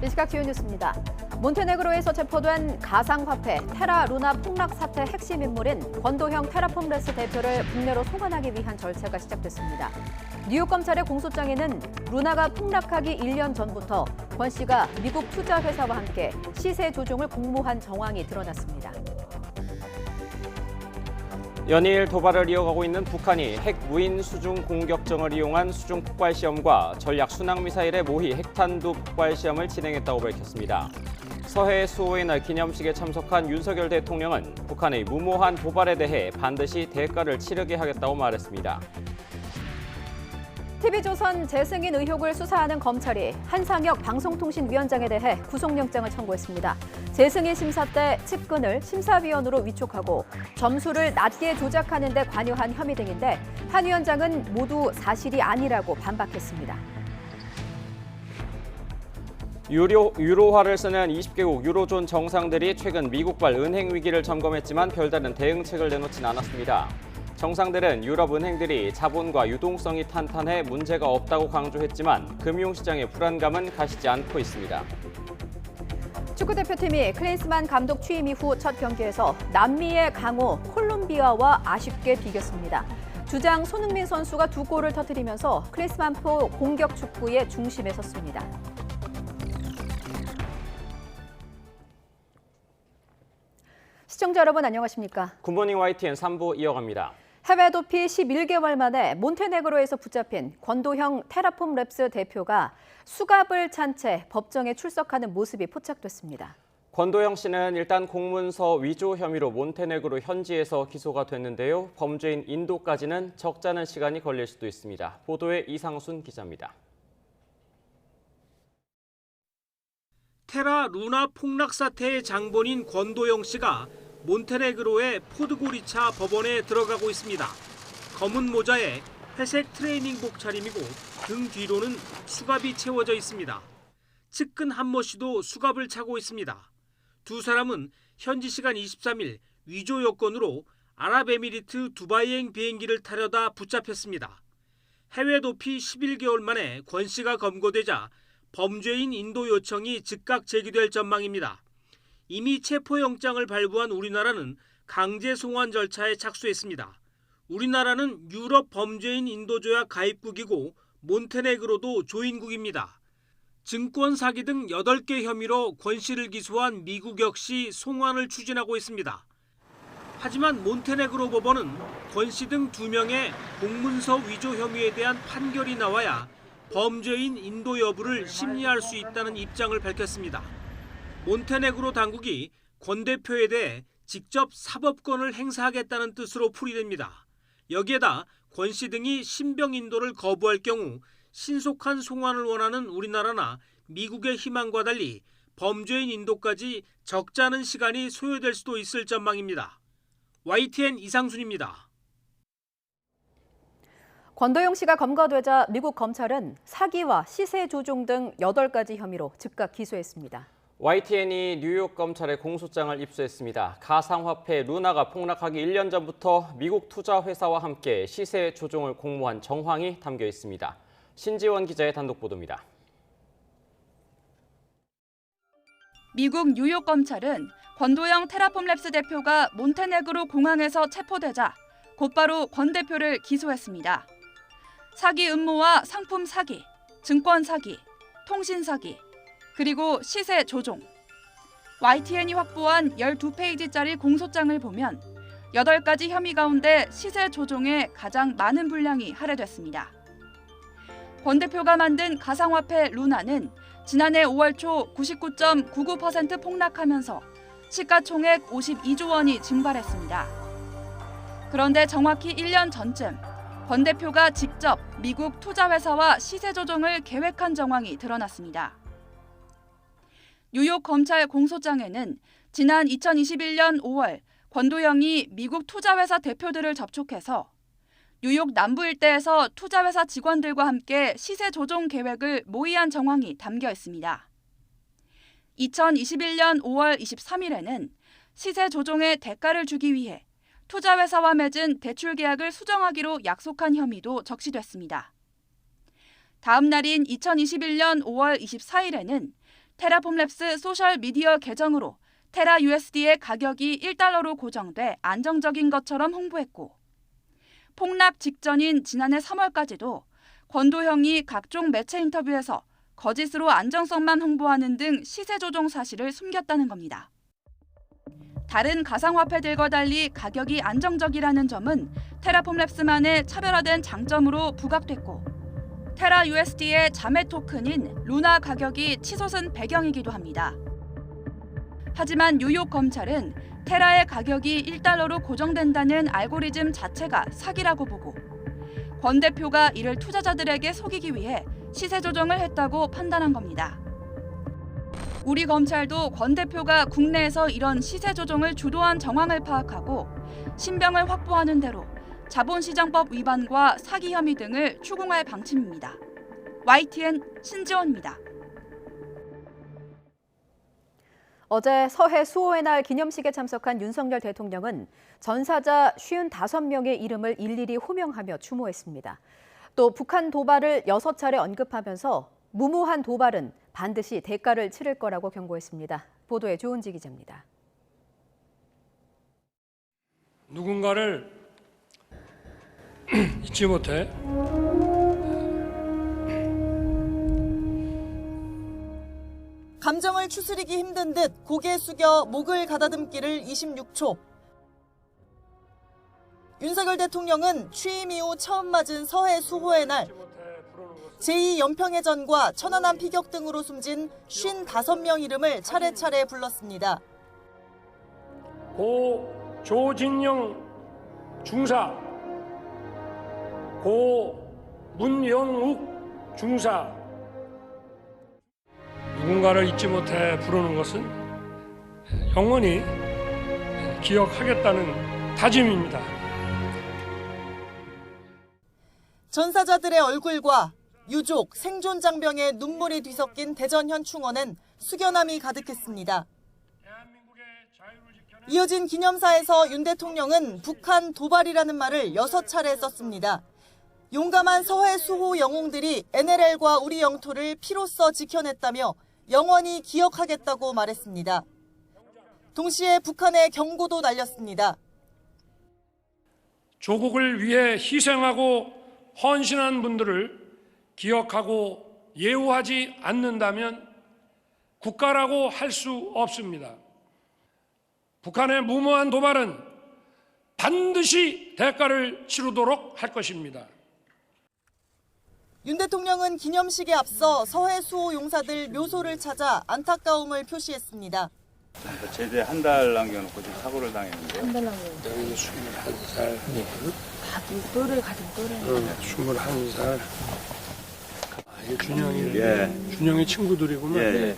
이 시각 주요 뉴스입니다. 몬테네그로에서 체포된 가상화폐 테라 루나 폭락 사태 핵심 인물인 권도형 테라폼레스 대표를 국내로 송환하기 위한 절차가 시작됐습니다. 뉴욕 검찰의 공소장에는 루나가 폭락하기 1년 전부터 권 씨가 미국 투자회사와 함께 시세 조종을 공모한 정황이 드러났습니다. 연일 도발을 이어가고 있는 북한이 핵 무인 수중 공격정을 이용한 수중 폭발 시험과 전략 순항미사일의 모의 핵탄두 폭발 시험을 진행했다고 밝혔습니다. 서해 수호의 날 기념식에 참석한 윤석열 대통령은 북한의 무모한 도발에 대해 반드시 대가를 치르게 하겠다고 말했습니다. TV조선 재승인 의혹을 수사하는 검찰이 한상혁 방송통신위원장에 대해 구속영장을 청구했습니다. 재승인 심사 때 측근을 심사위원으로 위촉하고 점수를 낮게 조작하는 데 관여한 혐의 등인데 한 위원장은 모두 사실이 아니라고 반박했습니다. 유로화를 쓰는 20개국 유로존 정상들이 최근 미국발 은행 위기를 점검했지만 별다른 대응책을 내놓진 않았습니다. 정상들은 유럽 은행들이 자본과 유동성이 탄탄해 문제가 없다고 강조했지만 금융시장의 불안감은 가시지 않고 있습니다. 축구대표팀이 클린스만 감독 취임 이후 첫 경기에서 남미의 강호 콜롬비아와 아쉽게 비겼습니다. 주장 손흥민 선수가 2골을 터뜨리면서 클린스만포 공격 축구의 중심에 섰습니다. 시청자 여러분 안녕하십니까? 굿모닝 YTN 3부 이어갑니다. 해외 도피 11개월 만에 몬테네그로에서 붙잡힌 권도형 테라폼랩스 대표가 수갑을 찬 채 법정에 출석하는 모습이 포착됐습니다. 권도형 씨는 일단 공문서 위조 혐의로 몬테네그로 현지에서 기소가 됐는데요. 범죄인 인도까지는 적잖은 시간이 걸릴 수도 있습니다. 보도에 이상순 기자입니다. 테라 루나 폭락 사태의 장본인 권도형 씨가 몬테네그로의 포드고리차 법원에 들어가고 있습니다. 검은 모자에 회색 트레이닝복 차림이고 등 뒤로는 수갑이 채워져 있습니다. 측근 한모 씨도 수갑을 차고 있습니다. 두 사람은 현지 시간 23일 위조 여권으로 아랍에미리트 두바이행 비행기를 타려다 붙잡혔습니다. 해외 도피 11개월 만에 권 씨가 검거되자 범죄인 인도 요청이 즉각 제기될 전망입니다. 이미 체포영장을 발부한 우리나라는 강제 송환 절차에 착수했습니다. 우리나라는 유럽 범죄인 인도조약 가입국이고 몬테네그로도 조인국입니다. 증권 사기 등 8개 혐의로 권 씨를 기소한 미국 역시 송환을 추진하고 있습니다. 하지만 몬테네그로 법원은 권 씨 등 2명의 공문서 위조 혐의에 대한 판결이 나와야 범죄인 인도 여부를 심리할 수 있다는 입장을 밝혔습니다. 몬테네그로 당국이 권 대표에 대해 직접 사법권을 행사하겠다는 뜻으로 풀이됩니다. 여기에다 권 씨 등이 신병 인도를 거부할 경우 신속한 송환을 원하는 우리나라나 미국의 희망과 달리 범죄인 인도까지 적잖은 시간이 소요될 수도 있을 전망입니다. YTN 이상순입니다. 권도형 씨가 검거되자 미국 검찰은 사기와 시세 조종 등 8가지 혐의로 즉각 기소했습니다. YTN이 뉴욕 검찰에 공소장을 입수했습니다. 가상화폐 루나가 폭락하기 1년 전부터 미국 투자회사와 함께 시세 조종을 공모한 정황이 담겨 있습니다. 신지원 기자의 단독 보도입니다. 미국 뉴욕 검찰은 권도형 테라폼랩스 대표가 몬테네그로 공항에서 체포되자 곧바로 권 대표를 기소했습니다. 사기 음모와 상품 사기, 증권 사기, 통신 사기, 그리고 시세 조종. YTN이 확보한 12페이지짜리 공소장을 보면 8가지 혐의 가운데 시세 조종에 가장 많은 분량이 할애됐습니다. 권 대표가 만든 가상화폐 루나는 지난해 5월 초 99.99% 폭락하면서 시가총액 52조 원이 증발했습니다. 그런데 정확히 1년 전쯤 권 대표가 직접 미국 투자회사와 시세 조종을 계획한 정황이 드러났습니다. 뉴욕 검찰 공소장에는 지난 2021년 5월 권도형이 미국 투자회사 대표들을 접촉해서 뉴욕 남부 일대에서 투자회사 직원들과 함께 시세 조종 계획을 모의한 정황이 담겨 있습니다. 2021년 5월 23일에는 시세 조종의 대가를 주기 위해 투자회사와 맺은 대출 계약을 수정하기로 약속한 혐의도 적시됐습니다. 다음 날인 2021년 5월 24일에는 테라폼랩스 소셜미디어 계정으로 테라 USD의 가격이 1달러로 고정돼 안정적인 것처럼 홍보했고, 폭락 직전인 지난해 3월까지도 권도형이 각종 매체 인터뷰에서 거짓으로 안정성만 홍보하는 등 시세 조종 사실을 숨겼다는 겁니다. 다른 가상화폐들과 달리 가격이 안정적이라는 점은 테라폼랩스만의 차별화된 장점으로 부각됐고, 테라 USD의 자매 토큰인 루나 가격이 치솟은 배경이기도 합니다. 하지만 뉴욕 검찰은 테라의 가격이 1달러로 고정된다는 알고리즘 자체가 사기라고 보고, 권 대표가 이를 투자자들에게 속이기 위해 시세 조정을 했다고 판단한 겁니다. 우리 검찰도 권 대표가 국내에서 이런 시세 조정을 주도한 정황을 파악하고 신병을 확보하는 대로 자본시장법 위반과 사기 혐의 등을 추궁할 방침입니다. YTN 신지원입니다. 어제 서해 수호의 날 기념식에 참석한 윤석열 대통령은 전사자 55명의 이름을 일일이 호명하며 추모했습니다. 또 북한 도발을 6차례 언급하면서 무모한 도발은 반드시 대가를 치를 거라고 경고했습니다. 보도에 조은지 기자입니다. 누군가를 잊지 못해 감정을 추스리기 힘든 듯 고개 숙여 목을 가다듬기를 26초. 윤석열 대통령은 취임 이후 처음 맞은 서해 수호의 날, 제2연평해전과 천안함 피격 등으로 숨진 55명 이름을 차례차례 불렀습니다. 고 조진영 중사, 고 문영욱 중사. 누군가를 잊지 못해 부르는 것은 영원히 기억하겠다는 다짐입니다. 전사자들의 얼굴과 유족, 생존 장병의 눈물이 뒤섞인 대전 현충원엔 숙연함이 가득했습니다. 이어진 기념사에서 윤 대통령은 북한 도발이라는 말을 6차례 썼습니다. 용감한 서해 수호 영웅들이 NLL과 우리 영토를 피로써 지켜냈다며 영원히 기억하겠다고 말했습니다. 동시에 북한의 경고도 날렸습니다. 조국을 위해 희생하고 헌신한 분들을 기억하고 예우하지 않는다면 국가라고 할 수 없습니다. 북한의 무모한 도발은 반드시 대가를 치르도록 할 것입니다. 윤 대통령은 기념식에 앞서 서해 수호 용사들 묘소를 찾아 안타까움을 표시했습니다. 제대 한 달 남겨놓고 지금 사고를 당했는데요. 한 달 남겨놓고. 여기 21살. 같은 또래 같은 또래. 21살. 이게 준영이. 예. 준영이 친구들이구만. 예.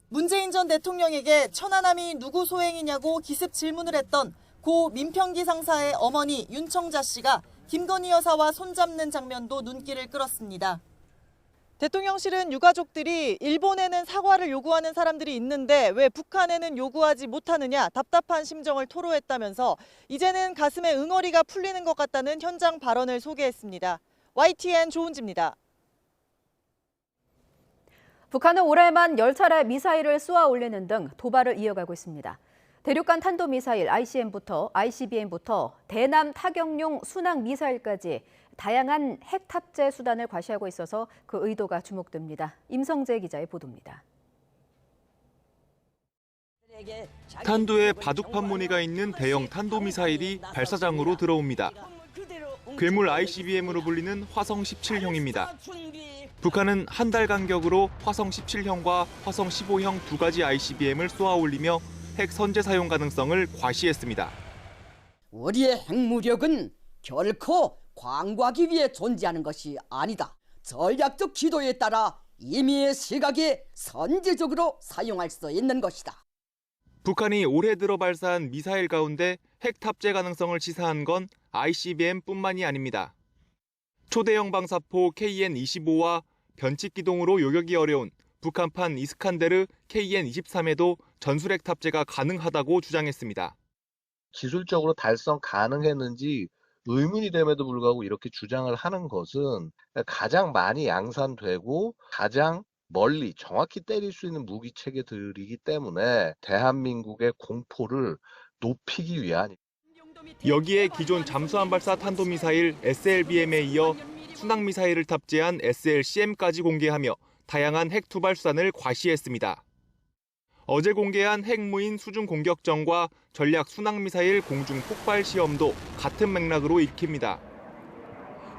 문재인 전 대통령에게 천안함이 누구 소행이냐고 기습 질문을 했던 고 민평기 상사의 어머니 윤청자 씨가 김건희 여사와 손잡는 장면도 눈길을 끌었습니다. 대통령실은 유가족들이 일본에는 사과를 요구하는 사람들이 있는데 왜 북한에는 요구하지 못하느냐 답답한 심정을 토로했다면서 이제는 가슴에 응어리가 풀리는 것 같다는 현장 발언을 소개했습니다. YTN 조은지입니다. 북한은 올해만 10차례 미사일을 쏘아 올리는 등 도발을 이어가고 있습니다. 대륙간 탄도미사일 ICBM부터 대남 타격용 순항 미사일까지 다양한 핵 탑재 수단을 과시하고 있어서 그 의도가 주목됩니다. 임성재 기자의 보도입니다. 탄도에 바둑판 무늬가 있는 대형 탄도미사일이 발사장으로 들어옵니다. 괴물 ICBM으로 불리는 화성 17형입니다. 북한은 한 달 간격으로 화성 17형과 화성 15형 두 가지 ICBM을 쏘아 올리며 핵 선제 사용 가능성을 과시했습니다. 우리의 핵무력은 결코 광고하기 위해 존재하는 것이 아니다. 전략적 기도에 따라 임의의 시각에 선제적으로 사용할 수 있는 것이다. 북한이 올해 들어 발사한 미사일 가운데 핵 탑재 가능성을 시사한 건 ICBM뿐만이 아닙니다. 초대형 방사포 KN-25와 변칙 기동으로 요격이 어려운 북한판 이스칸데르 KN-23에도 전술핵 탑재가 가능하다고 주장했습니다. 기술적으로 달성 가능했는지 의문이 됨에도 불구하고 이렇게 주장을 하는 것은 가장 많이 양산되고 가장 멀리 정확히 때릴 수 있는 무기 체계들이기 때문에 대한민국의 공포를 높이기 위한. 여기에 기존 잠수함 발사 탄도미사일 SLBM에 이어 순항미사일을 탑재한 SLCM까지 공개하며 다양한 핵 투발 수단을 과시했습니다. 어제 공개한 핵무인 수중 공격정과 전략 순항미사일 공중 폭발 시험도 같은 맥락으로 읽힙니다.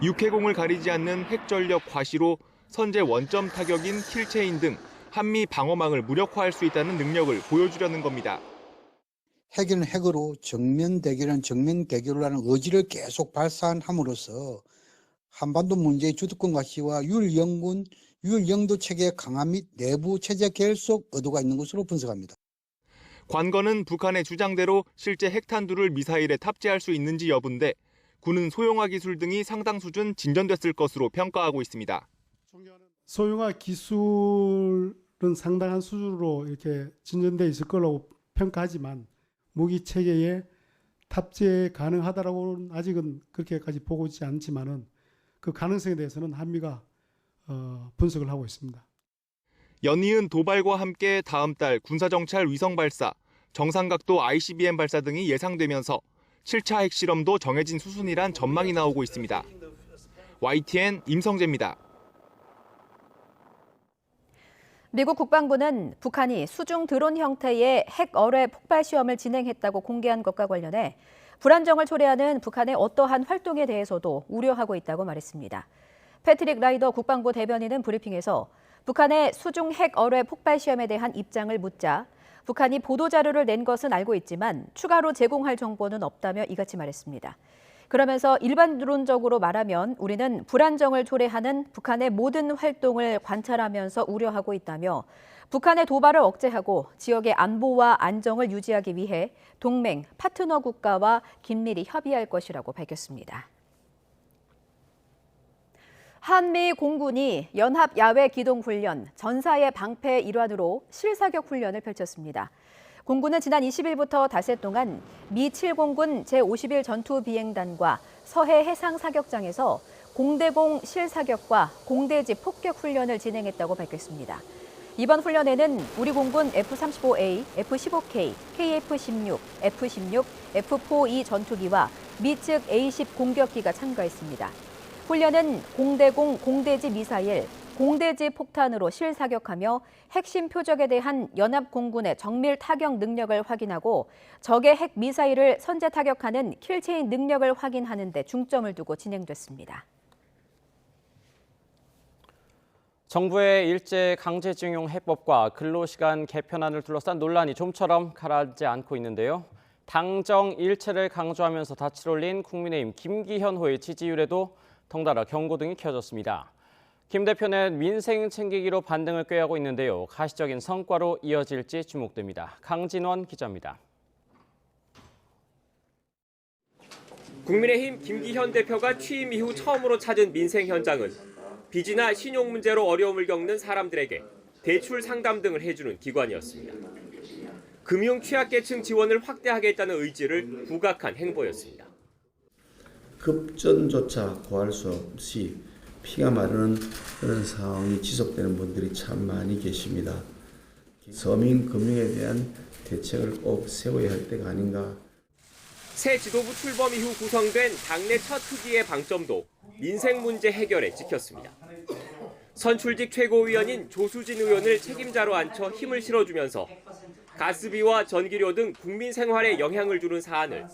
육해공을 가리지 않는 핵전력 과시로 선제 원점 타격인 킬체인 등 한미 방어망을 무력화할 수 있다는 능력을 보여주려는 겁니다. 핵은 핵으로 정면 대결은 정면 대결을 하는 의지를 계속 발산함으로써 한반도 문제의 주도권 과시와 유일영도 체계의 강화 및 내부 체제 결속 의도가 있는 것으로 분석합니다. 관건은 북한의 주장대로 실제 핵탄두를 미사일에 탑재할 수 있는지 여부인데 군은 소형화 기술 등이 상당 수준 진전됐을 것으로 평가하고 있습니다. 소형화 기술은 상당한 수준으로 이렇게 진전돼 있을 거라고 평가하지만 무기 체계에 탑재 가능하다라고는 아직은 그렇게까지 보고 있지 않지만은 그 가능성에 대해서는 한미가 분석을 하고 있습니다. 연이은 도발과 함께 다음 달 군사정찰 위성 발사, 정상각도 ICBM 발사 등이 예상되면서 7차 핵실험도 정해진 수순이란 전망이 나오고 있습니다. YTN 임성재입니다. 미국 국방부는 북한이 수중 드론 형태의 핵 어뢰 폭발 시험을 진행했다고 공개한 것과 관련해 불안정을 초래하는 북한의 어떠한 활동에 대해서도 우려하고 있다고 말했습니다. 패트릭 라이더 국방부 대변인은 브리핑에서 북한의 수중 핵 어뢰 폭발 시험에 대한 입장을 묻자 북한이 보도자료를 낸 것은 알고 있지만 추가로 제공할 정보는 없다며 이같이 말했습니다. 그러면서 일반론적으로 말하면 우리는 불안정을 초래하는 북한의 모든 활동을 관찰하면서 우려하고 있다며 북한의 도발을 억제하고 지역의 안보와 안정을 유지하기 위해 동맹, 파트너 국가와 긴밀히 협의할 것이라고 밝혔습니다. 한미 공군이 연합 야외 기동 훈련 전사의 방패 일환으로 실사격 훈련을 펼쳤습니다. 공군은 지난 20일부터 닷새 동안 미 7공군 제51 전투비행단과 서해 해상사격장에서 공대공 실사격과 공대지 폭격 훈련을 진행했다고 밝혔습니다. 이번 훈련에는 우리 공군 F-35A, F-15K, KF-16, F-16, F-4E 전투기와 미 측 A-10 공격기가 참가했습니다. 훈련은 공대공 공대지 미사일, 공대지 폭탄으로 실사격하며 핵심 표적에 대한 연합공군의 정밀 타격 능력을 확인하고 적의 핵 미사일을 선제 타격하는 킬체인 능력을 확인하는 데 중점을 두고 진행됐습니다. 정부의 일제 강제징용 해법과 근로시간 개편안을 둘러싼 논란이 좀처럼 가라앉지 않고 있는데요. 당정 일체를 강조하면서 닻을 올린 국민의힘 김기현 후의 지지율에도 덩달아 경고등이 켜졌습니다. 김 대표는 민생 챙기기로 반등을 꾀하고 있는데요. 가시적인 성과로 이어질지 주목됩니다. 강진원 기자입니다. 국민의힘 김기현 대표가 취임 이후 처음으로 찾은 민생 현장은 빚이나 신용 문제로 어려움을 겪는 사람들에게 대출 상담 등을 해주는 기관이었습니다. 금융 취약계층 지원을 확대하겠다는 의지를 부각한 행보였습니다. 급전조차 구할 수 없이 피가 마르는 그런 상황이 지속되는 분들이 참 많이 계십니다. 서민 금융에 대한 대책을 꼭 세워야 할 때가 아닌가. 새 지도부 출범 이후 구성된 당내 첫 특위의 방점도 민생 문제 해결에 찍혔습니다. 선출직 최고위원인 조수진 의원을 책임자로 앉혀 힘을 실어주면서 가스비와 전기료 등 국민 생활에 영향을 주는 사안을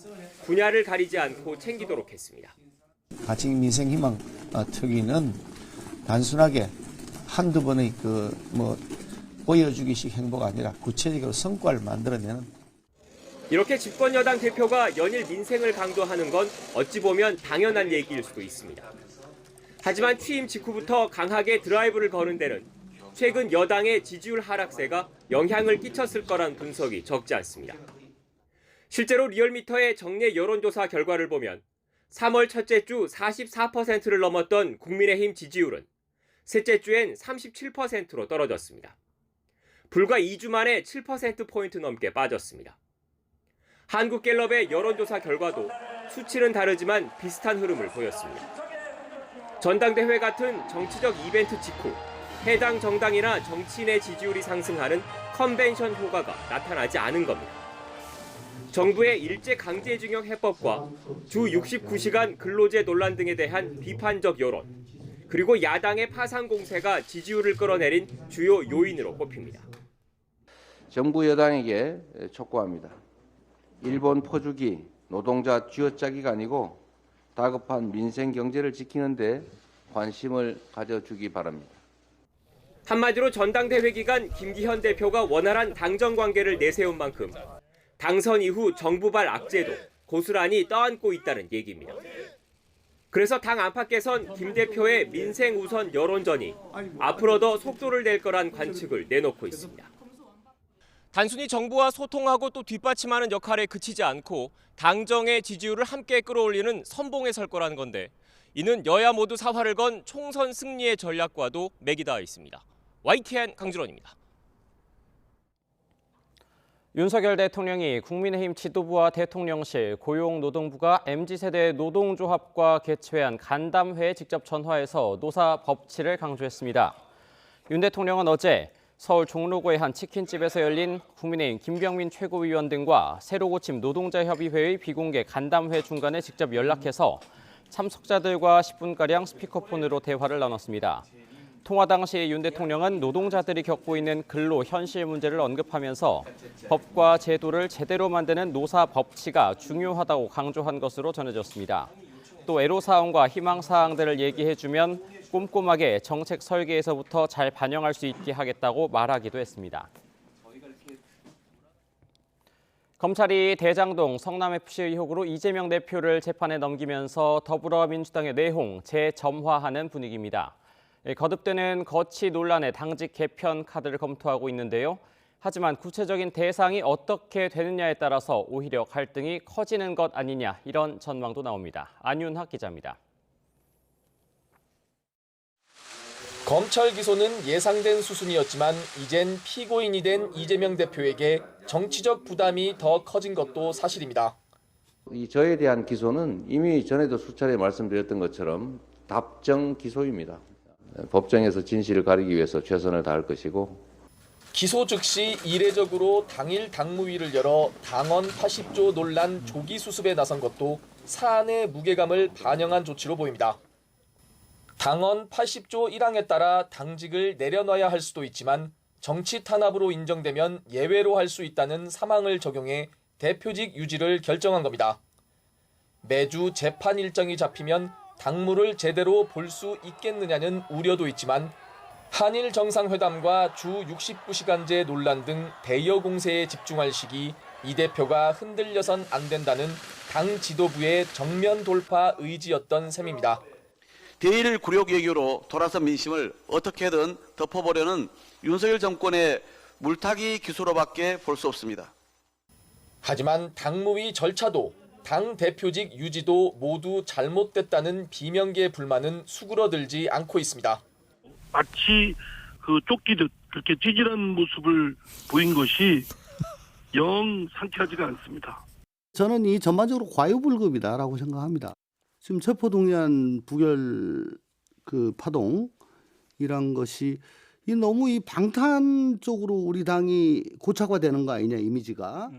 분야를 가리지 않고 챙기도록 했습니다. 가칭 민생희망 특위는 단순하게 한두 번의 보여주기식 행보가 아니라 구체적으로 성과를 만들어내는. 이렇게 집권 여당 대표가 연일 민생을 강조하는 건 어찌 보면 당연한 얘기일 수도 있습니다. 하지만 취임 직후부터 강하게 드라이브를 거는 데는 최근 여당의 지지율 하락세가 영향을 끼쳤을 거란 분석이 적지 않습니다. 실제로 리얼미터의 정례 여론조사 결과를 보면 3월 첫째 주 44%를 넘었던 국민의힘 지지율은 셋째 주엔 37%로 떨어졌습니다. 불과 2주 만에 7%포인트 넘게 빠졌습니다. 한국갤럽의 여론조사 결과도 수치는 다르지만 비슷한 흐름을 보였습니다. 전당대회 같은 정치적 이벤트 직후 해당 정당이나 정치인의 지지율이 상승하는 컨벤션 효과가 나타나지 않은 겁니다. 정부의 일제 강제징용 해법과 주 69시간 근로제 논란 등에 대한 비판적 여론, 그리고 야당의 파상 공세가 지지율을 끌어내린 주요 요인으로 꼽힙니다. 정부 여당에게 촉구합니다. 일본 퍼주기, 노동자 쥐어짜기가 아니고 다급한 민생 경제를 지키는 데 관심을 가져주기 바랍니다. 한마디로 전당대회 기간 김기현 대표가 원활한 당정 관계를 내세운 만큼 당선 이후 정부발 악재도 고스란히 떠안고 있다는 얘기입니다. 그래서 당 안팎에선 김 대표의 민생 우선 여론전이 앞으로 더 속도를 낼 거란 관측을 내놓고 있습니다. 단순히 정부와 소통하고 또 뒷받침하는 역할에 그치지 않고 당정의 지지율을 함께 끌어올리는 선봉에 설 거라는 건데, 이는 여야 모두 사활을 건 총선 승리의 전략과도 맥이 닿아 있습니다. YTN 강준원입니다. 윤석열 대통령이 국민의힘 지도부와 대통령실, 고용노동부가 MZ세대 노동조합과 개최한 간담회에 직접 전화해서 노사 법치를 강조했습니다. 윤 대통령은 어제 서울 종로구의 한 치킨집에서 열린 국민의힘 김병민 최고위원 등과 새로 고침 노동자협의회의 비공개 간담회 중간에 직접 연락해서 참석자들과 10분가량 스피커폰으로 대화를 나눴습니다. 통화 당시 윤 대통령은 노동자들이 겪고 있는 근로 현실 문제를 언급하면서 법과 제도를 제대로 만드는 노사 법치가 중요하다고 강조한 것으로 전해졌습니다. 또 애로사항과 희망사항들을 얘기해주면 꼼꼼하게 정책 설계에서부터 잘 반영할 수 있게 하겠다고 말하기도 했습니다. 검찰이 대장동 성남FC 의혹으로 이재명 대표를 재판에 넘기면서 더불어민주당의 내홍 재점화하는 분위기입니다. 거듭되는 거취 논란의 당직 개편 카드를 검토하고 있는데요. 하지만 구체적인 대상이 어떻게 되느냐에 따라서 오히려 갈등이 커지는 것 아니냐, 이런 전망도 나옵니다. 안윤학 기자입니다. 검찰 기소는 예상된 수순이었지만 이젠 피고인이 된 이재명 대표에게 정치적 부담이 더 커진 것도 사실입니다. 저에 대한 기소는 이미 전에도 수차례 말씀드렸던 것처럼 답정 기소입니다. 법정에서 진실을 가리기 위해서 최선을 다할 것이고, 기소 즉시 이례적으로 당일 당무위를 열어 당원 80조 논란 조기 수습에 나선 것도 사안의 무게감을 반영한 조치로 보입니다. 당원 80조 1항에 따라 당직을 내려놔야 할 수도 있지만 정치 탄압으로 인정되면 예외로 할 수 있다는 사망을 적용해 대표직 유지를 결정한 겁니다. 매주 재판 일정이 잡히면 당무를 제대로 볼 수 있겠느냐는 우려도 있지만 한일 정상회담과 주 69시간제 논란 등 대여 공세에 집중할 시기 이 대표가 흔들려선 안 된다는 당 지도부의 정면 돌파 의지였던 셈입니다. 대일 굴욕 외교로 돌아선 민심을 어떻게든 덮어보려는 윤석열 정권의 물타기 기소로밖에 볼 수 없습니다. 하지만 당무위 절차도 당 대표직 유지도 모두 잘못됐다는 비명계의 불만은 수그러들지 않고 있습니다. 마치 쫓기듯 그렇게 찌질한 모습을 보인 것이 영 상쾌하지가 않습니다. 저는 이 전반적으로 과유불급이다라고 생각합니다. 지금 체포동의안 부결 파동이란 것이 너무 이 방탄 쪽으로 우리 당이 고착화되는 거 아니냐, 이미지가.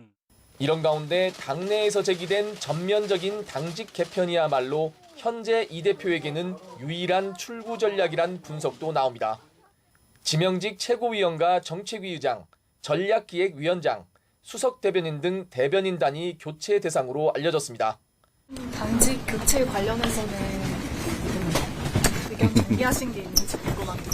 이런 가운데 당내에서 제기된 전면적인 당직 개편이야말로 현재 이 대표에게는 유일한 출구 전략이란 분석도 나옵니다. 지명직 최고위원과 정책위 의장, 전략기획위원장, 수석 대변인 등 대변인단이 교체 대상으로 알려졌습니다. 당직 교체 관련해서는 의견 공개하신 게 있는지 궁금합니다.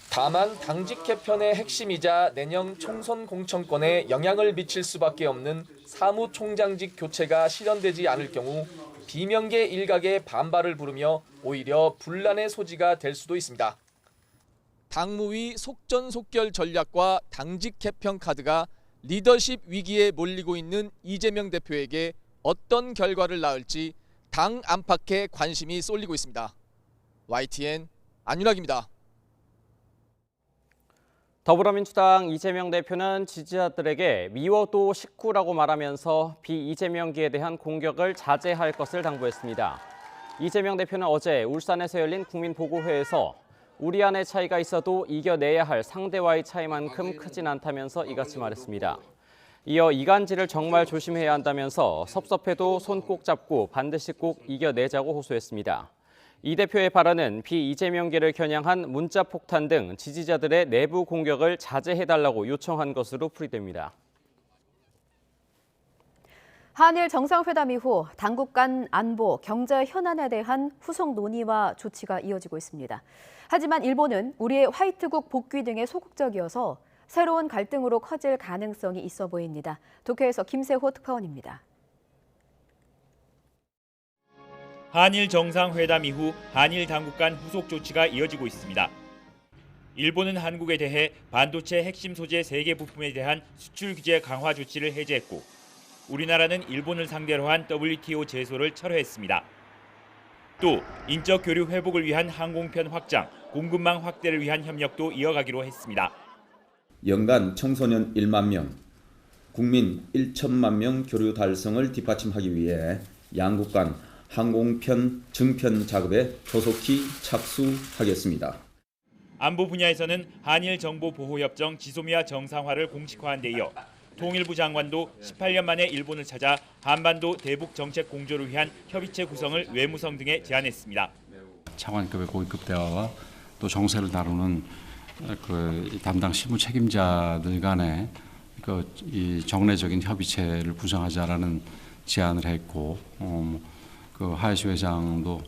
다만 당직 개편의 핵심이자 내년 총선 공천권에 영향을 미칠 수밖에 없는 사무총장직 교체가 실현되지 않을 경우 비명계 일각의 반발을 부르며 오히려 분란의 소지가 될 수도 있습니다. 당무위 속전속결 전략과 당직 개편 카드가 리더십 위기에 몰리고 있는 이재명 대표에게 어떤 결과를 낳을지 당 안팎에 관심이 쏠리고 있습니다. YTN 안윤학입니다. 더불어민주당 이재명 대표는 지지자들에게 미워도 식구라고 말하면서 비이재명기에 대한 공격을 자제할 것을 당부했습니다. 이재명 대표는 어제 울산에서 열린 국민보고회에서 우리 안의 차이가 있어도 이겨내야 할 상대와의 차이만큼 크진 않다면서 이같이 말했습니다. 이어 이간질을 정말 조심해야 한다면서 섭섭해도 손 꼭 잡고 반드시 꼭 이겨내자고 호소했습니다. 이 대표의 발언은 비이재명계를 겨냥한 문자 폭탄 등 지지자들의 내부 공격을 자제해달라고 요청한 것으로 풀이됩니다. 한일 정상회담 이후 당국 간 안보, 경제 현안에 대한 후속 논의와 조치가 이어지고 있습니다. 하지만 일본은 우리의 화이트국 복귀 등에 소극적이어서 새로운 갈등으로 커질 가능성이 있어 보입니다. 도쿄에서 김세호 특파원입니다. 한일 정상회담 이후 한일 당국 간 후속 조치가 이어지고 있습니다. 일본은 한국에 대해 반도체 핵심 소재 3개 부품에 대한 수출 규제 강화 조치를 해제했고 우리나라는 일본을 상대로 한 WTO 제소를 철회했습니다. 또 인적 교류 회복을 위한 항공편 확장, 공급망 확대를 위한 협력도 이어가기로 했습니다. 연간 청소년 1만 명, 국민 1천만 명 교류 달성을 뒷받침하기 위해 양국 간 항공편 증편 작업에 조속히 착수하겠습니다. 안보 분야에서는 한일 정보 보호 협정 지소미아 정상화를 공식화한 데 이어 통일부 장관도 18년 만에 일본을 찾아 한반도 대북 정책 공조를 위한 협의체 구성을 외무성 등에 제안했습니다. 차관급의 고위급 대화와 또 정세를 다루는 담당 실무 책임자들 간에 이 정례적인 협의체를 구성하자라는 제안을 했고 하야시 회장도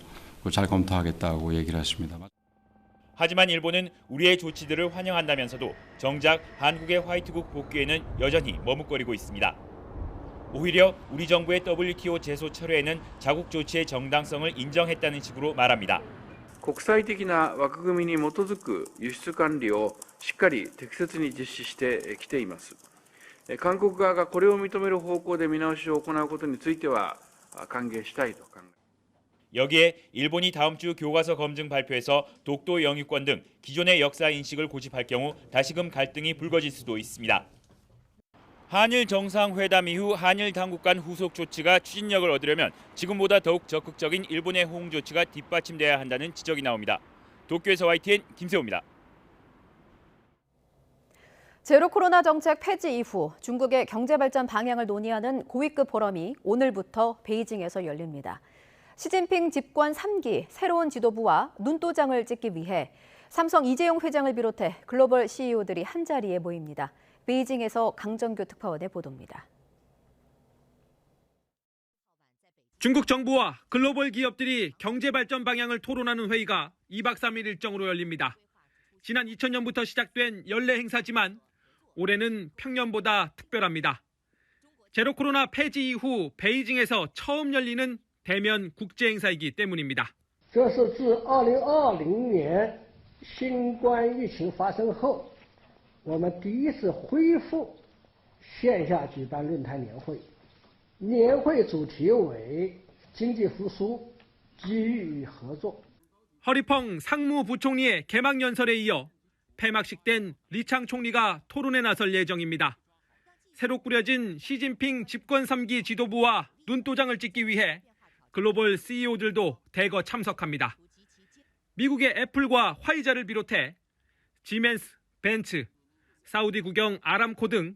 잘 검토하겠다고 얘기를 했습니다. 하지만 일본은 우리의 조치들을 환영한다면서도 정작 한국의 화이트국 복귀에는 여전히 머뭇거리고 있습니다. 오히려 우리 정부의 WTO 제소 철회에는 자국 조치의 정당성을 인정했다는 식으로 말합니다. 国際的な枠組みに基づく輸出管理をしっかり適切に実施してきています。韓国側がこれを認める方向で見直しを行うことについては歓迎したいと考えます。 여기에 일본이 다음 주 교과서 검증 발표에서 독도 영유권 등 기존의 역사 인식을 고집할 경우 다시금 갈등이 불거질 수도 있습니다. 한일 정상회담 이후 한일 당국 간 후속 조치가 추진력을 얻으려면 지금보다 더욱 적극적인 일본의 호응 조치가 뒷받침돼야 한다는 지적이 나옵니다. 도쿄에서 YTN 김세호입니다. 제로 코로나 정책 폐지 이후 중국의 경제 발전 방향을 논의하는 고위급 포럼이 오늘부터 베이징에서 열립니다. 시진핑 집권 3기 새로운 지도부와 눈도장을 찍기 위해 삼성 이재용 회장을 비롯해 글로벌 CEO들이 한자리에 모입니다. 베이징에서 강정규 특파원의 보도입니다. 중국 정부와 글로벌 기업들이 경제 발전 방향을 토론하는 회의가 2박 3일 일정으로 열립니다. 지난 2000년부터 시작된 연례 행사지만 올해는 평년보다 특별합니다. 제로 코로나 폐지 이후 베이징에서 처음 열리는 대면 국제 행사이기 때문입니다. 这是自2020年新冠疫情发生后我们第一次恢复线下举办论坛年会。年会主题为经济复苏、机遇与合作。 허리펑 상무부총리의 개막 연설에 이어 폐막식 땐 리창 총리가 토론에 나설 예정입니다. 새로 꾸려진 시진핑 집권 3기 지도부와 눈도장을 찍기 위해 글로벌 CEO들도 대거 참석합니다. 미국의 애플과 화이자를 비롯해 지멘스, 벤츠, 사우디 국영 아람코 등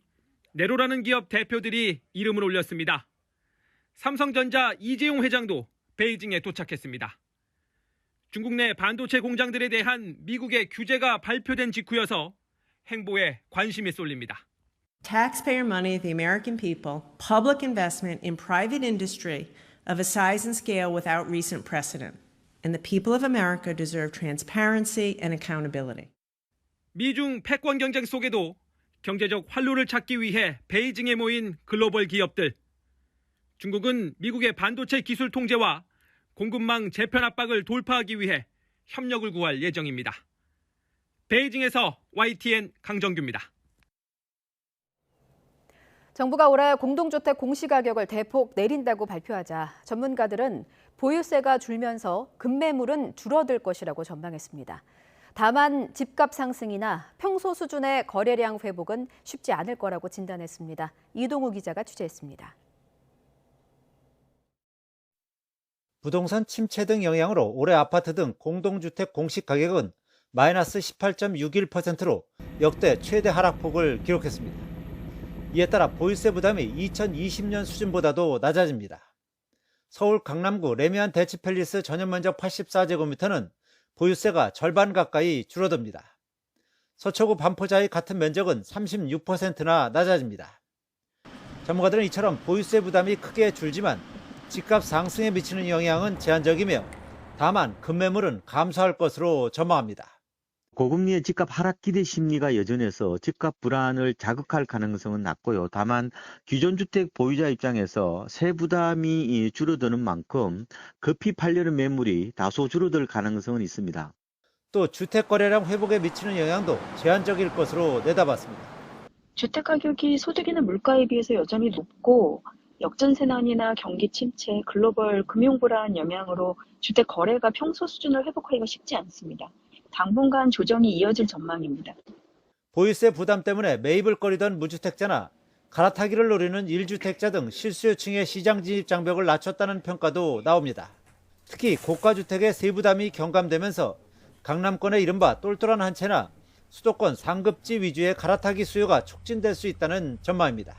네로라는 기업 대표들이 이름을 올렸습니다. 삼성전자 이재용 회장도 베이징에 도착했습니다. 중국 내 반도체 공장들에 대한 미국의 규제가 발표된 직후여서 행보에 관심이 쏠립니다. Taxpayer money, the American people, public investment in private industry of a size and scale without recent precedent. And the people of America deserve transparency and accountability. 미중 패권 경쟁 속에도 경제적 활로를 찾기 위해 베이징에 모인 글로벌 기업들. 중국은 미국의 반도체 기술 통제와 공급망 재편 압박을 돌파하기 위해 협력을 구할 예정입니다. 베이징에서 YTN 강정규입니다. 정부가 올해 공동주택 공시가격을 대폭 내린다고 발표하자 전문가들은 보유세가 줄면서 급매물은 줄어들 것이라고 전망했습니다. 다만 집값 상승이나 평소 수준의 거래량 회복은 쉽지 않을 거라고 진단했습니다. 이동우 기자가 취재했습니다. 부동산 침체 등 영향으로 올해 아파트 등 공동주택 공시 가격은 마이너스 18.61%로 역대 최대 하락폭을 기록했습니다. 이에 따라 보유세 부담이 2020년 수준보다도 낮아집니다. 서울 강남구 레미안 대치팰리스 전용면적 84제곱미터는 보유세가 절반 가까이 줄어듭니다. 서초구 반포자의 같은 면적은 36%나 낮아집니다. 전문가들은 이처럼 보유세 부담이 크게 줄지만 집값 상승에 미치는 영향은 제한적이며 다만 급매물은 감소할 것으로 전망합니다. 고금리의 집값 하락 기대 심리가 여전해서 집값 불안을 자극할 가능성은 낮고요. 다만 기존 주택 보유자 입장에서 세 부담이 줄어드는 만큼 급히 팔려는 매물이 다소 줄어들 가능성은 있습니다. 또 주택 거래량 회복에 미치는 영향도 제한적일 것으로 내다봤습니다. 주택 가격이 소득이나 물가에 비해서 여전히 높고 역전세난이나 경기 침체, 글로벌 금융 불안 영향으로 주택 거래가 평소 수준을 회복하기가 쉽지 않습니다. 당분간 조정이 이어질 전망입니다. 보유세 부담 때문에 매입을 꺼리던 무주택자나 갈아타기를 노리는 1주택자 등 실수요층의 시장 진입 장벽을 낮췄다는 평가도 나옵니다. 특히 고가주택의 세부담이 경감되면서 강남권의 이른바 똘똘한 한 채나 수도권 상급지 위주의 갈아타기 수요가 촉진될 수 있다는 전망입니다.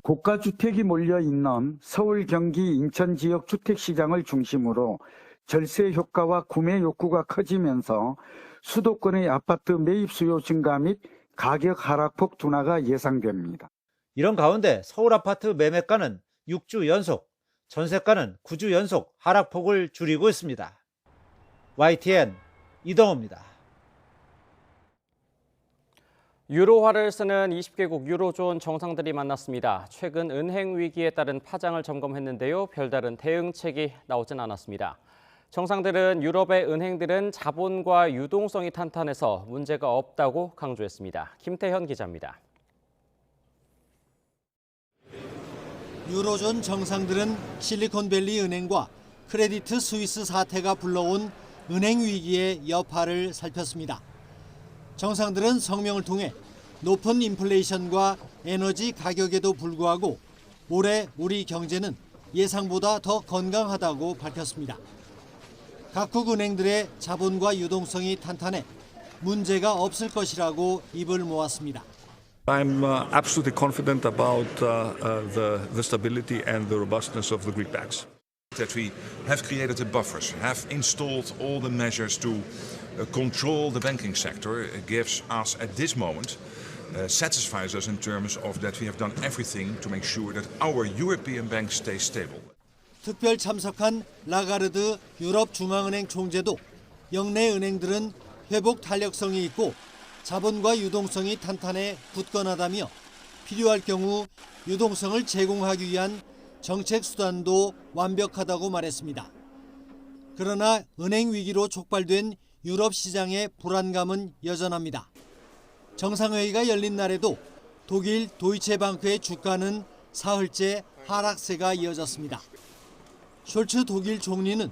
고가주택이 몰려있는 서울, 경기, 인천 지역 주택시장을 중심으로 절세 효과와 구매 욕구가 커지면서 수도권의 아파트 매입 수요 증가 및 가격 하락폭 둔화가 예상됩니다. 이런 가운데 서울 아파트 매매가는 6주 연속, 전세가는 9주 연속 하락폭을 줄이고 있습니다. YTN 이동호입니다. 유로화를 쓰는 20개국 유로존 정상들이 만났습니다. 최근 은행 위기에 따른 파장을 점검했는데요. 별다른 대응책이 나오진 않았습니다. 정상들은 유럽의 은행들은 자본과 유동성이 탄탄해서 문제가 없다고 강조했습니다. 김태현 기자입니다. 유로존 정상들은 실리콘밸리 은행과 크레디트 스위스 사태가 불러온 은행 위기의 여파를 살폈습니다. 정상들은 성명을 통해 높은 인플레이션과 에너지 가격에도 불구하고 올해 우리 경제는 예상보다 더 건강하다고 밝혔습니다. 각국 은행들의 자본과 유동성이 탄탄해 문제가 없을 것이라고 입을 모았습니다. I'm absolutely confident about the stability and the robustness of the Greek banks. That we have created the buffers, have installed all the measures to control the banking sector gives us at this moment satisfies us in terms of that we have done everything to make sure that our European banks stay stable. 특별 참석한 라가르드 유럽 중앙은행 총재도 영내 은행들은 회복 탄력성이 있고 자본과 유동성이 탄탄해 굳건하다며 필요할 경우 유동성을 제공하기 위한 정책 수단도 완벽하다고 말했습니다. 그러나 은행 위기로 촉발된 유럽 시장의 불안감은 여전합니다. 정상회의가 열린 날에도 독일 도이체방크의 주가는 사흘째 하락세가 이어졌습니다. 숄츠 독일 총리는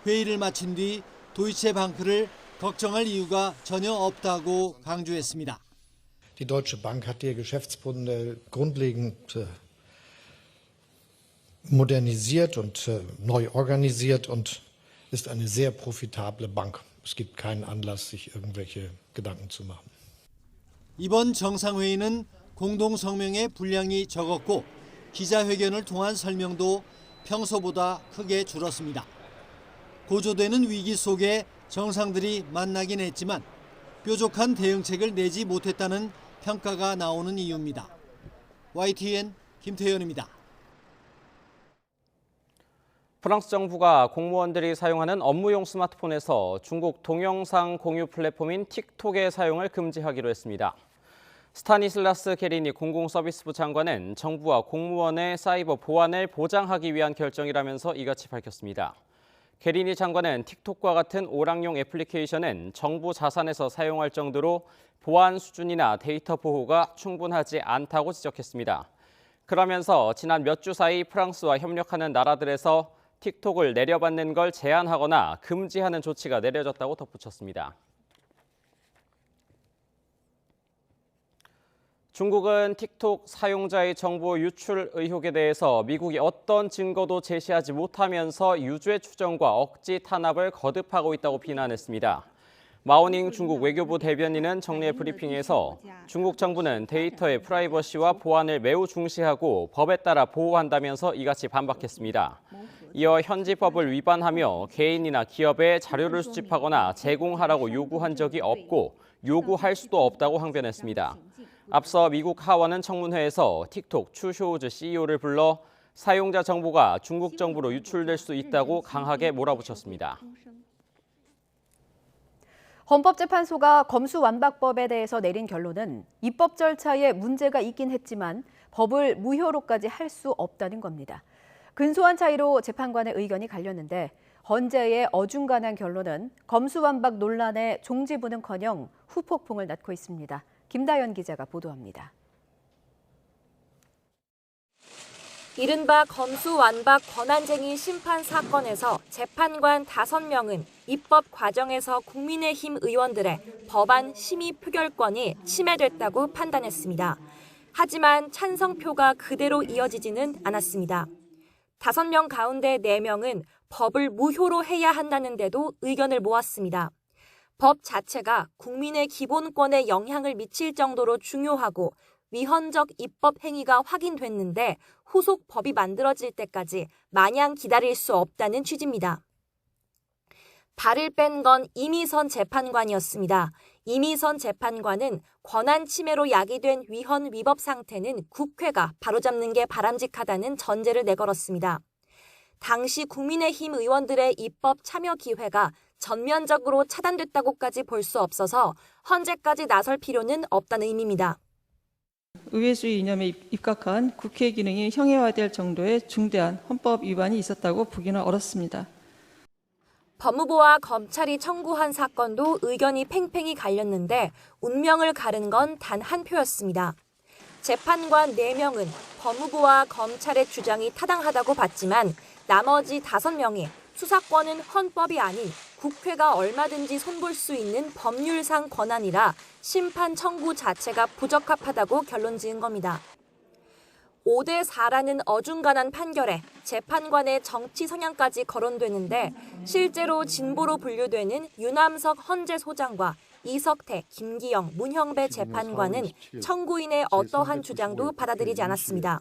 회의를 마친 뒤 도이체방크를 걱정할 이유가 전혀 없다고 강조했습니다. Die Deutsche Bank hat ihr Geschäftsmodell grundlegend modernisiert und neu organisiert und ist eine sehr profitable Bank. Es gibt keinen Anlass, sich irgendwelche Gedanken zu machen. 이번 정상회의는 공동성명의 분량이 적었고 기자회견을 통한 설명도 평소보다 크게 줄었습니다. 고조되는 위기 속에 정상들이 만나긴 했지만 뾰족한 대응책을 내지 못했다는 평가가 나오는 이유입니다. YTN 김태현입니다. 프랑스 정부가 공무원들이 사용하는 업무용 스마트폰에서 중국 동영상 공유 플랫폼인 틱톡의 사용을 금지하기로 했습니다. 스타니슬라스 게리니 공공서비스부 장관은 정부와 공무원의 사이버 보안을 보장하기 위한 결정이라면서 이같이 밝혔습니다. 게리니 장관은 틱톡과 같은 오락용 애플리케이션은 정부 자산에서 사용할 정도로 보안 수준이나 데이터 보호가 충분하지 않다고 지적했습니다. 그러면서 지난 몇 주 사이 프랑스와 협력하는 나라들에서 틱톡을 내려받는 걸 제한하거나 금지하는 조치가 내려졌다고 덧붙였습니다. 중국은 틱톡 사용자의 정보 유출 의혹에 대해서 미국이 어떤 증거도 제시하지 못하면서 유죄 추정과 억지 탄압을 거듭하고 있다고 비난했습니다. 마오닝 중국 외교부 대변인은 정례 브리핑에서 중국 정부는 데이터의 프라이버시와 보안을 매우 중시하고 법에 따라 보호한다면서 이같이 반박했습니다. 이어 현지 법을 위반하며 개인이나 기업에 자료를 수집하거나 제공하라고 요구한 적이 없고 요구할 수도 없다고 항변했습니다. 앞서 미국 하원은 청문회에서 틱톡 추쇼우즈 CEO를 불러 사용자 정보가 중국 정부로 유출될 수 있다고 강하게 몰아붙였습니다. 헌법재판소가 검수완박법에 대해서 내린 결론은 입법 절차에 문제가 있긴 했지만 법을 무효로까지 할 수 없다는 겁니다. 근소한 차이로 재판관의 의견이 갈렸는데 헌재의 어중간한 결론은 검수완박 논란의 종지부는커녕 후폭풍을 낳고 있습니다. 김다연 기자가 보도합니다. 이른바 검수완박 권한쟁의 심판 사건에서 재판관 5명은 입법 과정에서 국민의힘 의원들의 법안 심의 표결권이 침해됐다고 판단했습니다. 하지만 찬성표가 그대로 이어지지는 않았습니다. 5명 가운데 4명은 법을 무효로 해야 한다는데도 의견을 모았습니다. 법 자체가 국민의 기본권에 영향을 미칠 정도로 중요하고 위헌적 입법 행위가 확인됐는데 후속 법이 만들어질 때까지 마냥 기다릴 수 없다는 취지입니다. 발을 뺀 건 이미선 재판관이었습니다. 이미선 재판관은 권한 침해로 야기된 위헌 위법 상태는 국회가 바로잡는 게 바람직하다는 전제를 내걸었습니다. 당시 국민의힘 의원들의 입법 참여 기회가 전면적으로 차단됐다고까지 볼 수 없어서 헌재까지 나설 필요는 없다는 의미입니다. 의회주의 이념에 입각한 국회 기능이 형해화될 정도의 중대한 헌법 위반이 있었다고 보기는 어렵습니다. 법무부와 검찰이 청구한 사건도 의견이 팽팽히 갈렸는데 운명을 가른 건 단 한 표였습니다. 재판관 4명은 법무부와 검찰의 주장이 타당하다고 봤지만 나머지 5명이 수사권은 헌법이 아닌 국회가 얼마든지 손볼 수 있는 법률상 권한이라 심판 청구 자체가 부적합하다고 결론 지은 겁니다. 5대4라는 어중간한 판결에 재판관의 정치 성향까지 거론되는데 실제로 진보로 분류되는 유남석 헌재소장과 이석태, 김기영, 문형배 재판관은 청구인의 어떠한 주장도 받아들이지 않았습니다.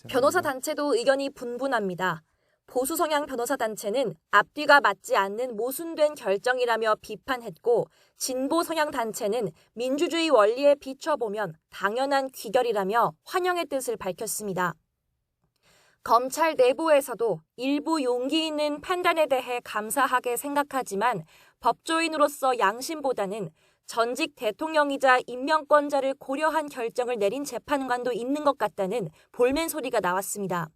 변호사 단체도 의견이 분분합니다. 보수 성향 변호사 단체는 앞뒤가 맞지 않는 모순된 결정이라며 비판했고 진보 성향 단체는 민주주의 원리에 비춰보면 당연한 귀결이라며 환영의 뜻을 밝혔습니다. 검찰 내부에서도 일부 용기 있는 판단에 대해 감사하게 생각하지만 법조인으로서 양심보다는 전직 대통령이자 임명권자를 고려한 결정을 내린 재판관도 있는 것 같다는 볼멘 소리가 나왔습니다.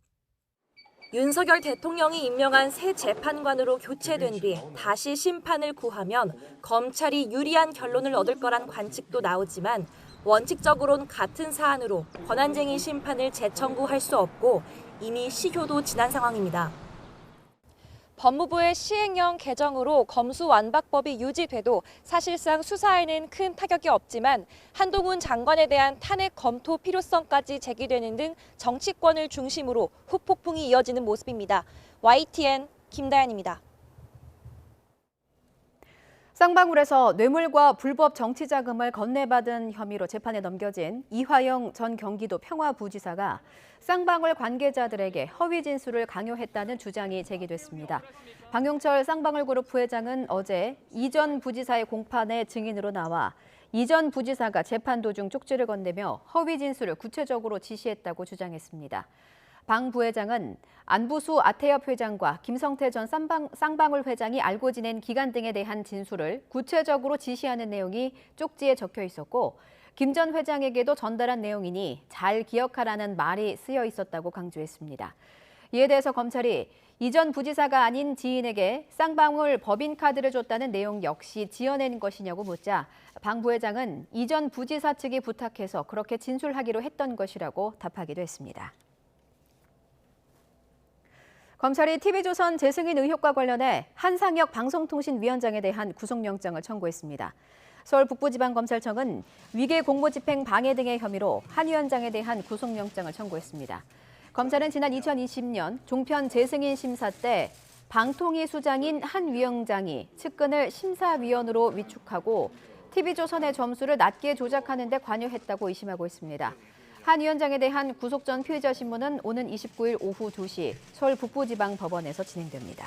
윤석열 대통령이 임명한 새 재판관으로 교체된 뒤 다시 심판을 구하면 검찰이 유리한 결론을 얻을 거란 관측도 나오지만 원칙적으로는 같은 사안으로 권한쟁의 심판을 재청구할 수 없고 이미 시효도 지난 상황입니다. 법무부의 시행령 개정으로 검수완박법이 유지돼도 사실상 수사에는 큰 타격이 없지만 한동훈 장관에 대한 탄핵 검토 필요성까지 제기되는 등 정치권을 중심으로 후폭풍이 이어지는 모습입니다. YTN 김다연입니다. 쌍방울에서 뇌물과 불법 정치자금을 건네받은 혐의로 재판에 넘겨진 이화영 전 경기도 평화부지사가 쌍방울 관계자들에게 허위 진술을 강요했다는 주장이 제기됐습니다. 방용철 쌍방울그룹 부회장은 어제 이 전 부지사의 공판에 증인으로 나와 이 전 부지사가 재판 도중 쪽지를 건네며 허위 진술을 구체적으로 지시했다고 주장했습니다. 방 부회장은 안부수 아태협 회장과 김성태 전 쌍방울 회장이 알고 지낸 기간 등에 대한 진술을 구체적으로 지시하는 내용이 쪽지에 적혀 있었고 김 전 회장에게도 전달한 내용이니 잘 기억하라는 말이 쓰여 있었다고 강조했습니다. 이에 대해서 검찰이 이 전 부지사가 아닌 지인에게 쌍방울 법인카드를 줬다는 내용 역시 지어낸 것이냐고 묻자 방 부회장은 이 전 부지사 측이 부탁해서 그렇게 진술하기로 했던 것이라고 답하기도 했습니다. 검찰이 TV조선 재승인 의혹과 관련해 한상혁 방송통신위원장에 대한 구속영장을 청구했습니다. 서울 북부지방검찰청은 위계 공무집행 방해 등의 혐의로 한 위원장에 대한 구속영장을 청구했습니다. 검찰은 지난 2020년 종편 재승인 심사 때 방통위 수장인 한 위원장이 측근을 심사위원으로 위촉하고 TV조선의 점수를 낮게 조작하는 데 관여했다고 의심하고 있습니다. 한 위원장에 대한 구속 전 피의자 신문은 오는 29일 오후 2시 서울 북부지방법원에서 진행됩니다.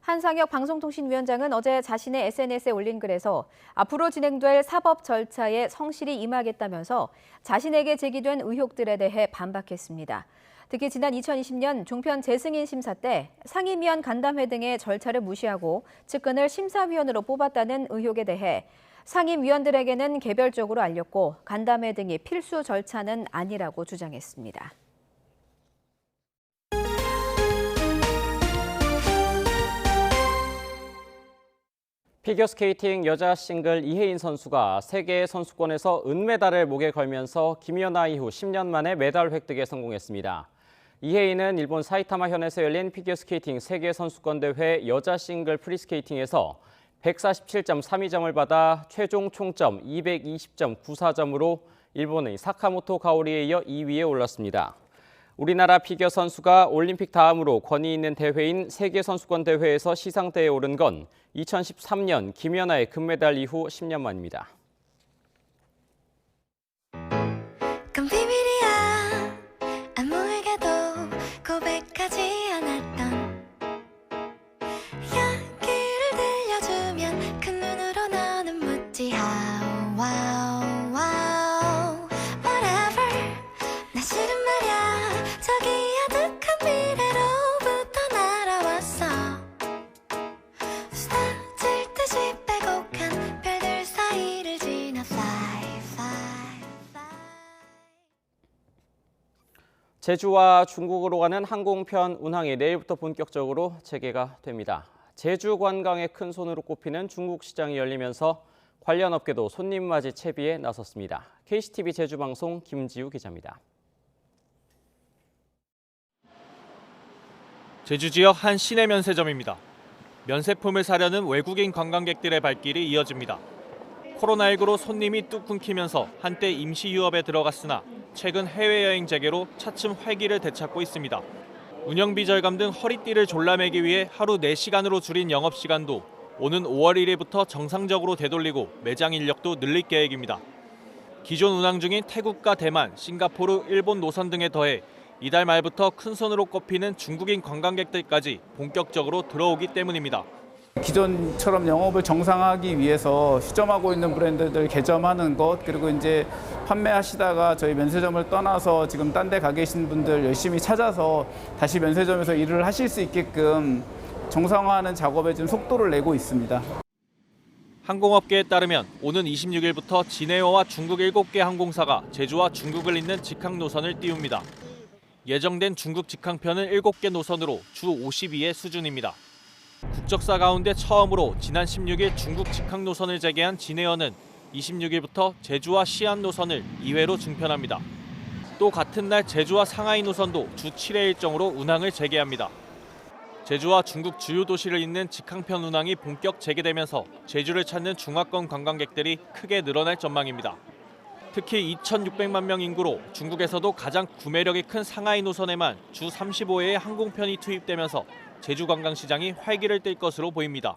한상혁 방송통신위원장은 어제 자신의 SNS에 올린 글에서 앞으로 진행될 사법 절차에 성실히 임하겠다면서 자신에게 제기된 의혹들에 대해 반박했습니다. 특히 지난 2020년 종편 재승인 심사 때 상임위원 간담회 등의 절차를 무시하고 측근을 심사위원으로 뽑았다는 의혹에 대해 상임위원들에게는 개별적으로 알렸고 간담회 등이 필수 절차는 아니라고 주장했습니다. 피겨스케이팅 여자 싱글 이혜인 선수가 세계 선수권에서 은메달을 목에 걸면서 김연아 이후 10년 만에 메달 획득에 성공했습니다. 이혜인은 일본 사이타마 현에서 열린 피겨스케이팅 세계 선수권 대회 여자 싱글 프리스케이팅에서 147.32점을 받아 최종 총점 220.94점으로 일본의 사카모토 가오리에 이어 2위에 올랐습니다. 우리나라 피겨 선수가 올림픽 다음으로 권위 있는 대회인 세계선수권 대회에서 시상대에 오른 건 2013년 김연아의 금메달 이후 10년 만입니다. 그건 비밀이야. 아무에게도 고백하지 않았던 이야기를 들려주면 그 눈으로 너는 묻지 how wow wow whatever 나 싫은 말야 저기 아득한 미래로부터 날아왔어 쏟아질 듯이 빼곡한 별들 사이를 지나 fly fly fly 제주와 중국으로 가는 항공편 운항이 내일부터 본격적으로 재개가 됩니다. 제주 관광의 큰 손으로 꼽히는 중국 시장이 열리면서 관련 업계도 손님 맞이 채비에 나섰습니다. KCTV 제주방송 김지우 기자입니다. 제주 지역 한 시내 면세점입니다. 면세품을 사려는 외국인 관광객들의 발길이 이어집니다. 코로나19로 손님이 뚝 끊기면서 한때 임시 휴업에 들어갔으나 최근 해외여행 재개로 차츰 활기를 되찾고 있습니다. 운영비 절감 등 허리띠를 졸라매기 위해 하루 4시간으로 줄인 영업시간도 오는 5월 1일부터 정상적으로 되돌리고 매장 인력도 늘릴 계획입니다. 기존 운항 중인 태국과 대만, 싱가포르, 일본 노선 등에 더해 이달 말부터 큰 손으로 꼽히는 중국인 관광객들까지 본격적으로 들어오기 때문입니다. 기존처럼 영업을 정상화하기 위해서 휴점하고 있는 브랜드들 개점하는 것, 그리고 이제 판매하시다가 저희 면세점을 떠나서 지금 딴 데 가 계신 분들 열심히 찾아서 다시 면세점에서 일을 하실 수 있게끔 정상화하는 작업에 좀 속도를 내고 있습니다. 항공업계에 따르면 오는 26일부터 진에어와 중국 7개 항공사가 제주와 중국을 잇는 직항 노선을 띄웁니다. 예정된 중국 직항편은 7개 노선으로 주 52회 수준입니다. 국적사 가운데 처음으로 지난 16일 중국 직항 노선을 재개한 진에어는 26일부터 제주와 시안 노선을 2회로 증편합니다. 또 같은 날 제주와 상하이 노선도 주 7회 일정으로 운항을 재개합니다. 제주와 중국 주요 도시를 잇는 직항편 운항이 본격 재개되면서 제주를 찾는 중화권 관광객들이 크게 늘어날 전망입니다. 특히 2,600만 명 인구로 중국에서도 가장 구매력이 큰 상하이 노선에만 주 35회의 항공편이 투입되면서 제주 관광시장이 활기를 띨 것으로 보입니다.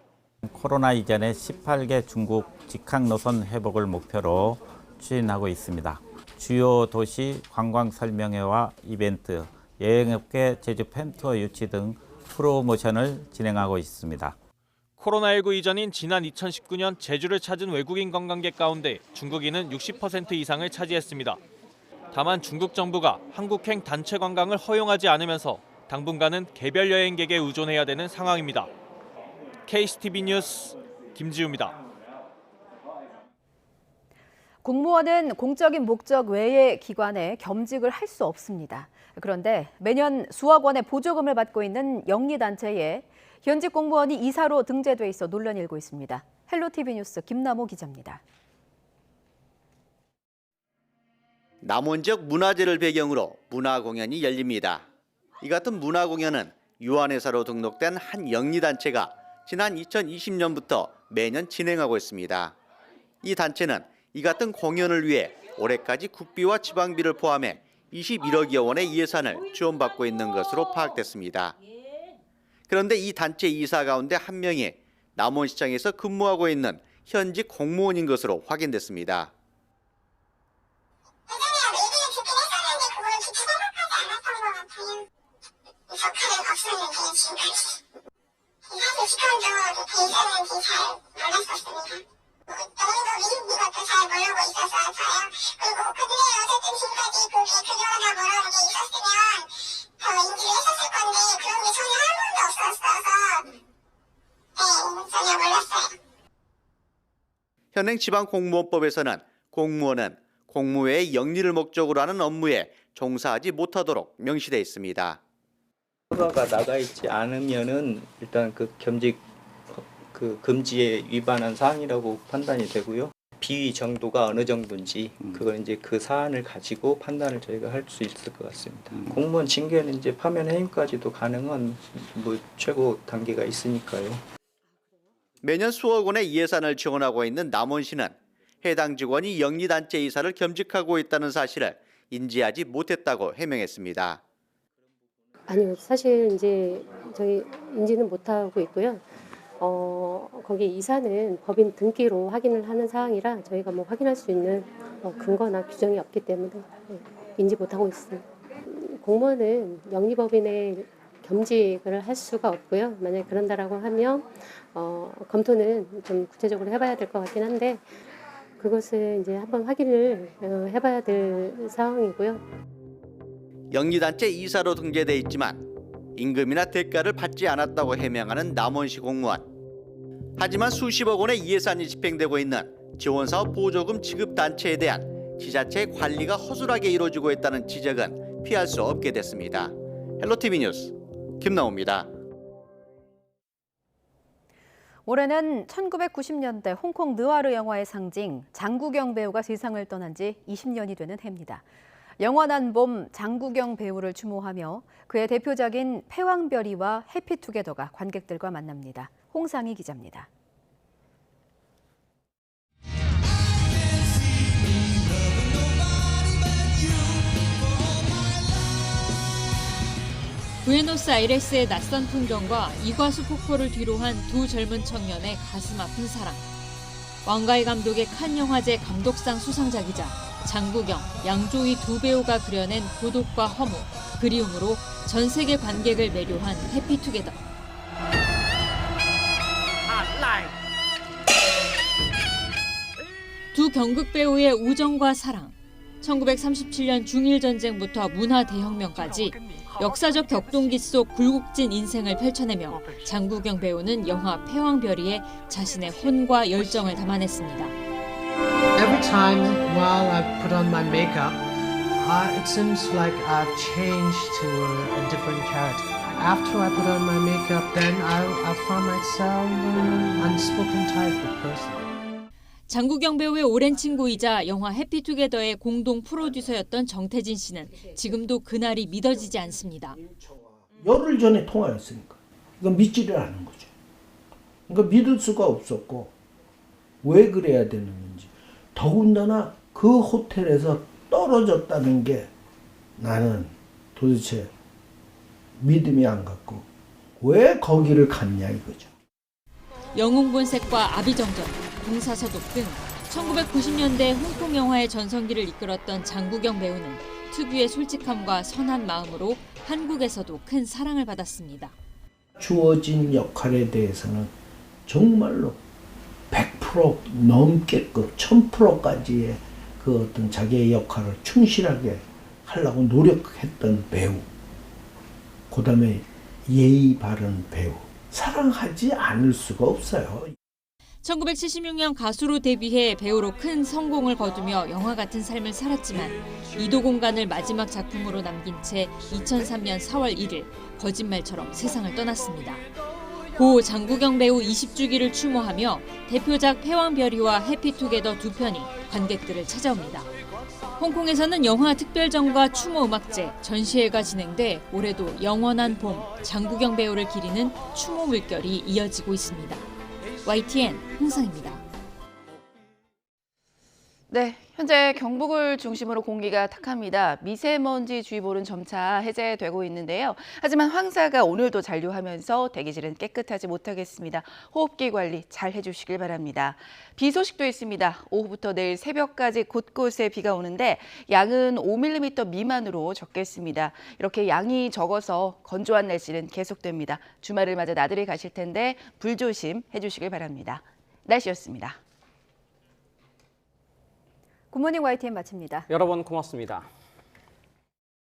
코로나 이전에 18개 중국 직항 노선 회복을 목표로 추진하고 있습니다. 주요 도시 관광 설명회와 이벤트, 여행업계 제주 팬투어 유치 등 프로모션을 진행하고 있습니다. 코로나19 이전인 지난 2019년 제주를 찾은 외국인 관광객 가운데 중국인은 60% 이상을 차지했습니다. 다만 중국 정부가 한국행 단체 관광을 허용하지 않으면서 당분간은 개별 여행객에 의존해야 되는 상황입니다. KCTV 뉴스 김지우입니다. 공무원은 공적인 목적 외의 기관에 겸직을 할 수 없습니다. 그런데 매년 수억 원의 보조금을 받고 있는 영리단체에 현직 공무원이 이사로 등재돼 있어 논란이 일고 있습니다. 헬로티비 뉴스 김남호 기자입니다. 남원적 문화제를 배경으로 문화 공연이 열립니다. 이 같은 문화 공연은 유한회사로 등록된 한 영리단체가 지난 2020년부터 매년 진행하고 있습니다. 이 단체는 이 같은 공연을 위해 올해까지 국비와 지방비를 포함해 21억여 원의 예산을 지원받고 있는 것으로 파악됐습니다. 그런데 이 단체 이사 가운데 한 명이 남원시장에서 근무하고 있는 현직 공무원인 것으로 확인됐습니다. 현행 지방공무원법에서는 공무원은 공무회의 영리를 목적으로 하는 업무에 종사하지 못하도록 명시돼 있습니다. 허가가 나가 있지 않으면은 일단 그 겸직 금지에 위반한 사항이라고 판단이 되고요. 비위 정도가 어느 정도인지 그걸 이제 그 사안을 가지고 판단을 저희가 할 수 있을 것 같습니다. 공무원 징계는 이제 파면 해임까지도 가능한 뭐 최고 단계가 있으니까요. 매년 수억 원의 예산을 지원하고 있는 남원시는 해당 직원이 영리단체 이사를 겸직하고 있다는 사실을 인지하지 못했다고 해명했습니다. 아니요, 사실 이제 저희 인지는 못하고 있고요. 거기 이사는 법인 등기로 확인을 하는 사항이라 저희가 뭐 확인할 수 있는 근거나 규정이 없기 때문에 인지 못하고 있습니다. 공무원은 영리법인의 겸직을 할 수가 없고요. 만약에 그런다라고 하면 검토는 좀 구체적으로 해봐야 될 것 같긴 한데 그것을 이제 한번 확인을 해봐야 될 상황이고요. 영리단체 이사로 등재돼 있지만 임금이나 대가를 받지 않았다고 해명하는 남원시 공무원. 하지만 수십억 원의 예산이 집행되고 있는 지원사업 보조금 지급 단체에 대한 지자체의 관리가 허술하게 이루어지고 있다는 지적은 피할 수 없게 됐습니다. 헬로티비 뉴스 김나옵니다. 올해는 1990년대 홍콩 느와르 영화의 상징 장국영 배우가 세상을 떠난 지 20년이 되는 해입니다. 영원한 봄 장국영 배우를 추모하며 그의 대표작인 패왕별이와 해피투게더가 관객들과 만납니다. 홍상희 기자입니다. 부에노스아이레스의 낯선 풍경과 이과수 폭포를 뒤로한 두 젊은 청년의 가슴 아픈 사랑. 왕가희 감독의 칸 영화제 감독상 수상작이자 장국영, 양조위 두 배우가 그려낸 고독과 허무, 그리움으로 전 세계 관객을 매료한 해피투게더. 두 경극 배우의 우정과 사랑, 1937년 중일전쟁부터 문화대혁명까지 역사적 격동기 속 굴곡진 인생을 펼쳐내며 장국영 배우는 영화 패왕별이에 자신의 혼과 열정을 담아냈습니다. Every time while I put on my makeup, it seems like I've changed to a different character. After I put on my makeup, then I found myself an unspoken type of person. 장국영 배우의 오랜 친구이자 영화 해피투게더의 공동 프로듀서였던 정태진 씨는 지금도 그날이 믿어지지 않습니다. 열흘 전에 통화했으니까 이건 믿지를 않은 거죠. 그러니까 믿을 수가 없었고 왜 그래야 되는지 더군다나 그 호텔에서 떨어졌다는 게 나는 도대체 믿음이 안 갔고 왜 거기를 갔냐 이거죠. 영웅본색과 아비정전, 공사서독 등 1990년대 홍콩 영화의 전성기를 이끌었던 장국영 배우는 특유의 솔직함과 선한 마음으로 한국에서도 큰 사랑을 받았습니다. 주어진 역할에 대해서는 정말로 100% 넘게끔 1000%까지의 그 어떤 자기의 역할을 충실하게 하려고 노력했던 배우, 그다음에 예의 바른 배우, 사랑하지 않을 수가 없어요. 1976년 가수로 데뷔해 배우로 큰 성공을 거두며 영화 같은 삶을 살았지만 이도공간을 마지막 작품으로 남긴 채 2003년 4월 1일 거짓말처럼 세상을 떠났습니다. 고 장국영 배우 20주기를 추모하며 대표작 패왕별이와 해피투게더 두 편이 관객들을 찾아옵니다. 홍콩에서는 영화 특별전과 추모 음악제, 전시회가 진행돼 올해도 영원한 봄, 장국영 배우를 기리는 추모 물결이 이어지고 있습니다. YTN 홍상입니다. 네, 현재 경북을 중심으로 공기가 탁합니다. 미세먼지 주의보는 점차 해제되고 있는데요. 하지만 황사가 오늘도 잔류하면서 대기질은 깨끗하지 못하겠습니다. 호흡기 관리 잘 해주시길 바랍니다. 비 소식도 있습니다. 오후부터 내일 새벽까지 곳곳에 비가 오는데 양은 5mm 미만으로 적겠습니다. 이렇게 양이 적어서 건조한 날씨는 계속됩니다. 주말을 맞아 나들이 가실 텐데 불조심 해주시길 바랍니다. 날씨였습니다. 굿모닝 YTN 마칩니다. 여러분 고맙습니다.